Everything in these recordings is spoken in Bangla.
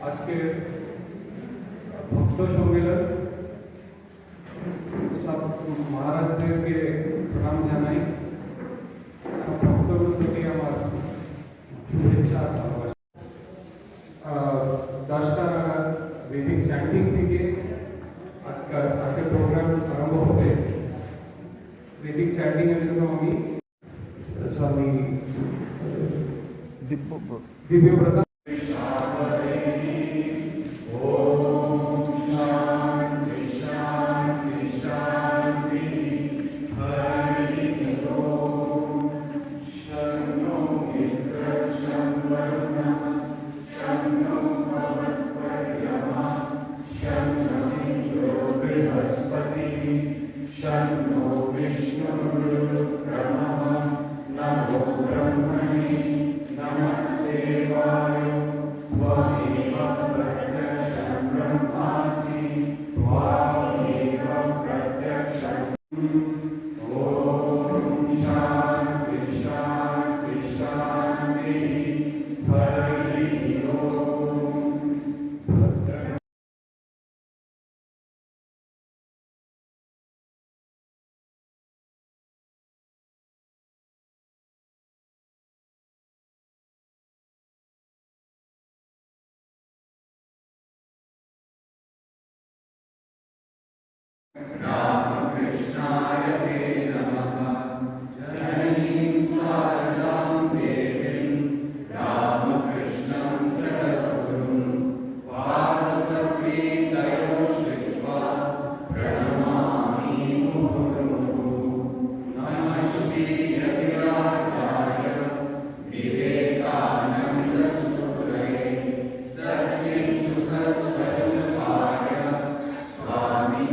আজকে ভক্ত সম্মেলন সব মহারাজদেরকে প্রণাম জানাই, সব ভক্তবৃন্দকে আমার শুভেচ্ছা আর ভালোবাসা। 10টা নাগাদ বেদিক চ্যান্টিং থেকে আজকের প্রোগ্রাম আরম্ভ হবে। বেদিক চ্যান্টিং এর জন্য আমি স্বামী দিব্যব্রত Ramakrishnaaya te namaha Jananii Saradam Devim Ramakrishnam Jagadgurum Padapatmitayo Shritva Pranamami Muhurmuhu Namaste Yatirajaya Vivekananda Suraye Satchit Sukhasvarupaya Swami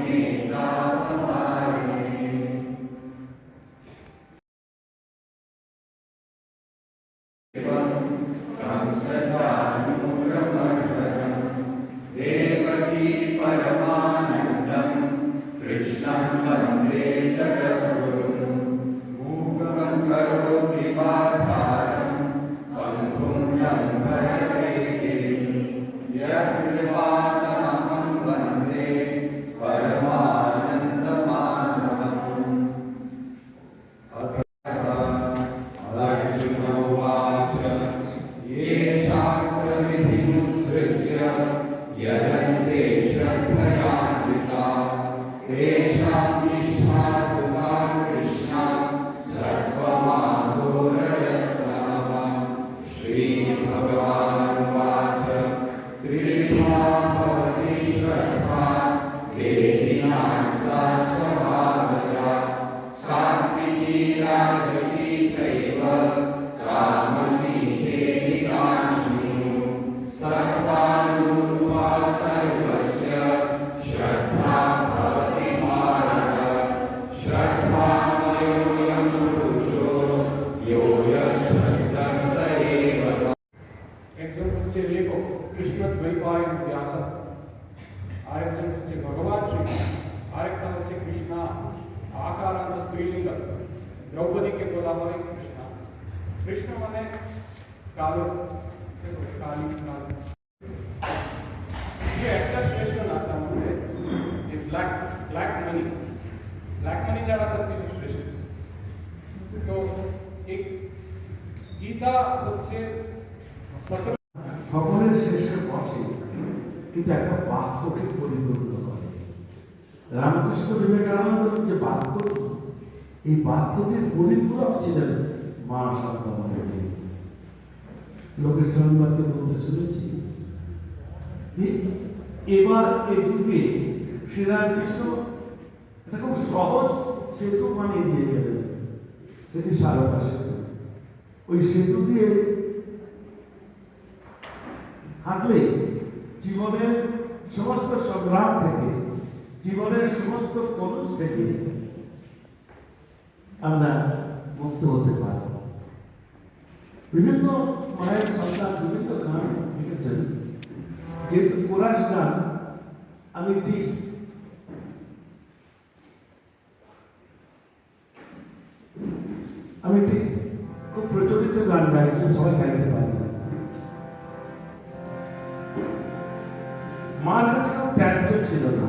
Devaki Paramanandam Krishnam Vande Jagadgurum Mukam Karoti Vacharam Pangum Lambhayate Girim Yat Kripatamaham Vande Paramananda Madhavam Arjuna Vacha Ye Shastra Vidhimusritsya Yajante Shraddhayanvita Tesham Nishmatumam Krishna Sarvamaghorajasnamah Shri Bhagavan Vacha Tridha Bhavati Shraddha Dehinam Sa Swabhavaja Satviki Rajasi Chaiva Tamasi Chedikanshu Sarvanurupa Sarvasya Shraddha Bhavati Bharata Shraddha Mayoyam Purusho Yoyam Shraddhasta Eva একজন হচ্ছে লেখক কৃষ্ণ দ্বৈপায়ন ব্যাস, আরেকজন হচ্ছে ভগবান শ্রীকৃষ্ণ, আরেকটা হচ্ছে কৃষ্ণা আকারান্ত স্ত্রীলিঙ্গ। দ্রৌপদীকে বলা হয় কৃষ্ণ। কৃষ্ণ মানে কালো, কালী কালো। যে একটা শ্রেষ্ঠ না তার মধ্যে যে ব্ল্যাক মানি ছাড়া সব কিছু শ্রেষ্ঠ। তো এই গীতা হচ্ছে সকলের শেষে বসে, কিন্তু একটা বাক্যকে পরিপূর্ণ করে। রামকৃষ্ণ বিবেকানন্দ যে বাক্যটি, এই বাক্যটির পরিপূরক ছিলেন মা শান্তামণি দেবী। লোকের জন্মকে বলতে শুনেছি, এবার এই যুগে শ্রীরামকৃষ্ণ এটা খুব সহজ সেতু বানিয়ে দিয়ে গেলেন, সেটি সারদা সেতু। ওই সেতু দিয়ে হাঁটলে জীবনের সমস্ত সংগ্রাম থেকে, জীবনের সমস্ত কলুষ থেকে আমরা মুক্ত হতে পারব। বিভিন্ন মায়ের সন্তান বিভিন্ন গান লিখেছেন, যেহেতু কোরাস গান আমি ঠিক খুব প্রচলিত গান গাইছি, সবাই গাইতে পারি না। মার কাছে কেউ ত্যায্য ছিল না।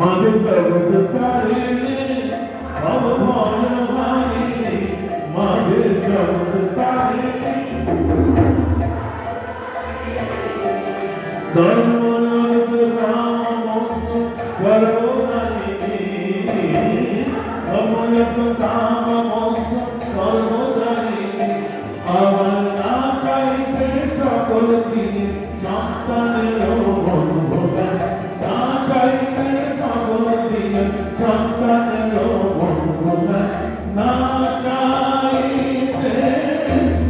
মাঝে জগৎ তারিণী অবধান ভারিণী মাঝে জগৎ তারিণী ধর্মনাথ রাম মোক্ষ সর্বদায়িনী অমরত কাম মোক্ষ সর্বদায়িনী আমার না চাইতে সকল দিনে সন্তানের মন ভোগায় না চাইতে সকল দিনে সন্তানের মন ভোগায় না চাইতে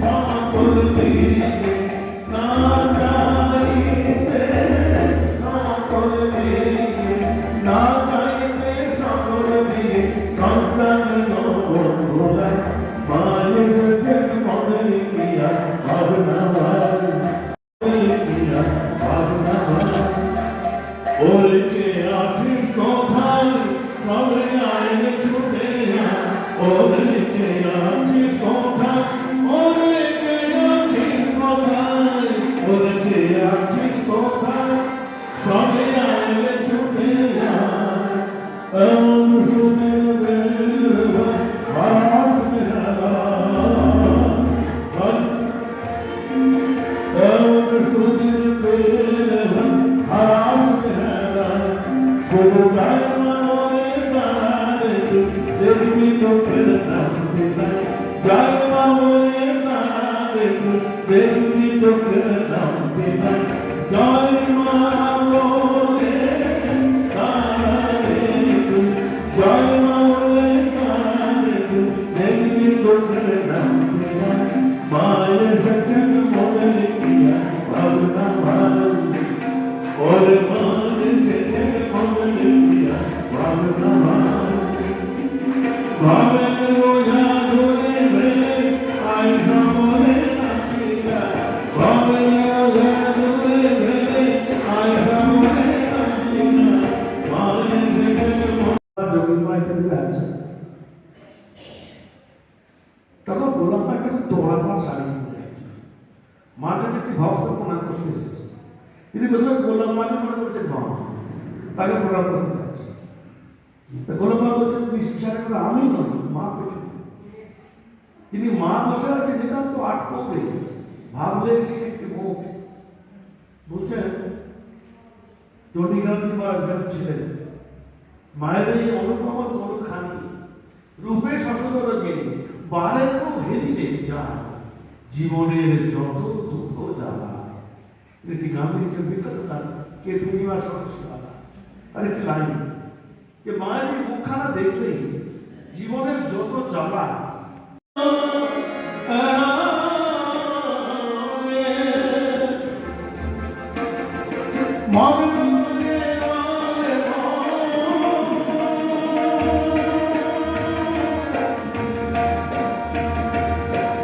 সকল দিনে না চাইতে সকল দিনে না চাইতে সকল দিনে সন্তানের মন ভোগায় মায়ের সাথে মনে কিয়া ভাবনা ওরকে আছিস কোথায় সবে আইনে ছুটে ওরকে আছিস কোথায় ওরকে আছিস কোথায় ওরকে আছিস কোথায় সবে আইনে ছুটে এমন সুদের বেল আসবে এমন সুদের বেল আসবে শুধু যায় মনে দাঁড়াবে দেখবি তোকের নামতে নাই যায় মনে দাঁড়াবে দেখবি তোকের নামতে নাই জয় মা বলে দাঁড়াবে জয় মা বলে দাঁড়াবে দেখবি তোকের নামতে নাই মায়ের সাথে মনে কিয়া ভাবনা ভাই ওরে মায়ের সাথে মনে কিয়া ভাবনা ভাই ভাবের বোঝা ধরে ভেলে আই সকলে নাচিয়া ভাবের বোঝা ধরে ভেলে আই সকলে নাচিয়া মায়ের সাথে যোগীমা ইত্যাদি আছে। তখন গোলাম মা একটা চোরা পা শাড়ি পরে আছে। মার কাছে একটি ভক্ত প্রণাম করতে এসেছে। তিনি বললেন গোলাম মাকে মনে করছেন মা, তাকে প্রণাম করতে যাচ্ছে। গোলাম মা বলছেন বিশ্বাস করে আমি নই, মা পেছনে। তিনি মা বসে আছে নিতান্ত আটকে ভাবলেন সে একটি মুখ। বলছেন টনি গান্ধী বা ছিলেন মায়ের এই অনুপম তরুখানি রূপে শশধর জেনে বারে খুব হেরিলে যায় জীবনের যত দুঃখ জ্বালা। এটি গান্ধীজির বিখ্যাত গান কে তুমি মা সরস্বতী। তার একটি লাইন যে মায়ের এই মুখখানা দেখলেই জীবনের যত জ্বালা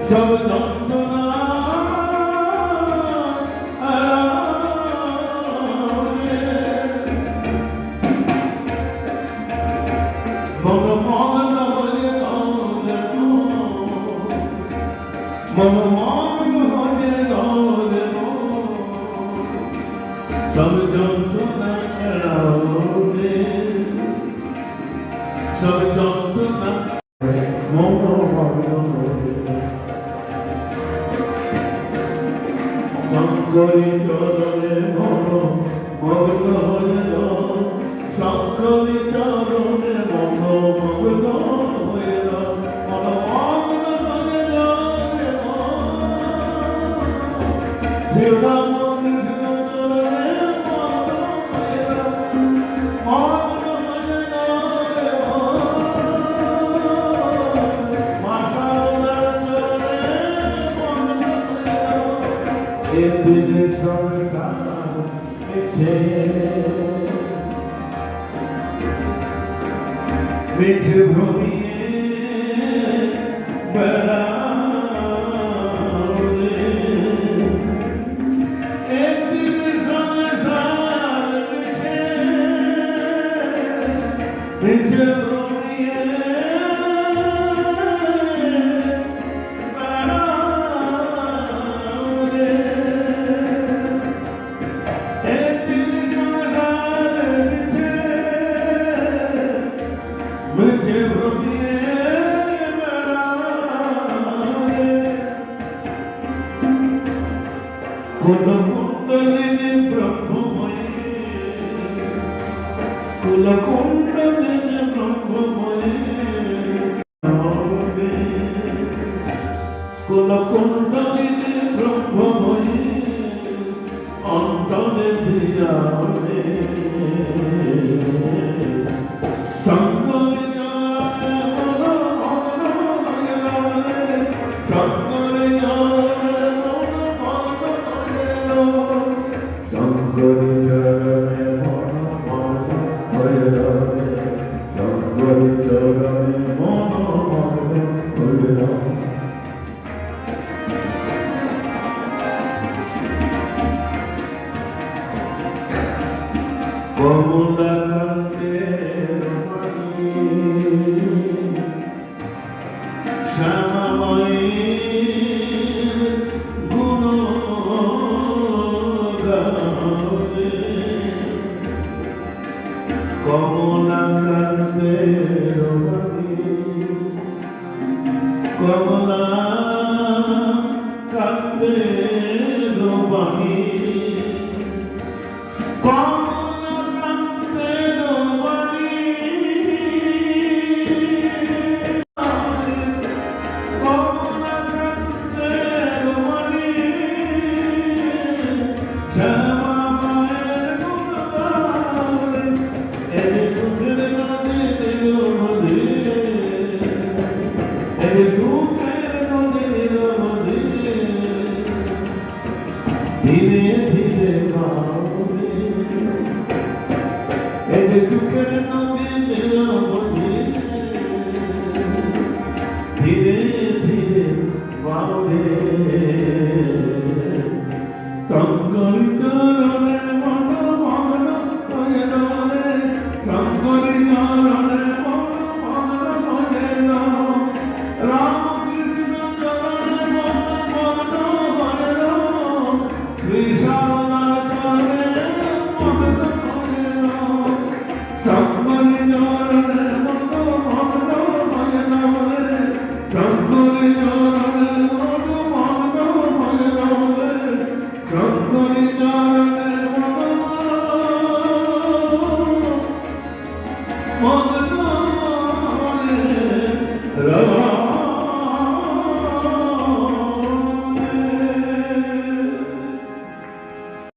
সব যন্ত্রণা মন মন হয়ে মন মন হয়ে সব যন্ত্রণা সব যন্ত্রণা মন শঙ্করী চরণে মন মগ্ন হয়ে শঙ্করী চরণে মন মগ্ন হয়ে মন মগ্ন হয়ে বেছে ভ্রমিয়ে বেড়ালে একদিন সংসার বেছে বেছে ভ্রমিয়ে বেড়ালে একদিন সংসার বেছে বেছে ভ্রমিয়ে বেড়ালে কুলকুণ্ডলিনী ব্রহ্মময়ী কুলকুণ্ডলিনী ব্রহ্মময়ী কুলকুণ্ডলিনী ব্রহ্মময়ী অন্তরে ধিয়ানে শঙ্করী শঙ্করী শঙ্করী চরণে মন মন হয়ে রবে শঙ্করী চরণে মন মন হয়ে রবে কমলাকান্তের মণি শ্যামাময়ী গুণগানে কমলাকান্তের মণি কমলাকান্তের বাণী কমলাকান্তের বাণী কমলাকান্তের বাণী শ্যামা মায়ের গুণগানে এর সুখের নদী নিরবধি এর সুখের নদী নিরবধি ধীরে ধীরে বাউলে এই যে সুখের নদী নিরবধি ধীরে ধীরে বাউলে শঙ্করী চরণে মন মন হয়ে রবে শঙ্করী চরণে মন মন হয়ে রবে রামকৃষ্ণ চরণে মন মন হয়ে রবে শ্রী সারদার চরণে মন হয়ে রবে শঙ্করী চরণে মন মন হয়ে রবে শঙ্করী চরণে মন মন হয়ে রবে শঙ্করী চরণে মন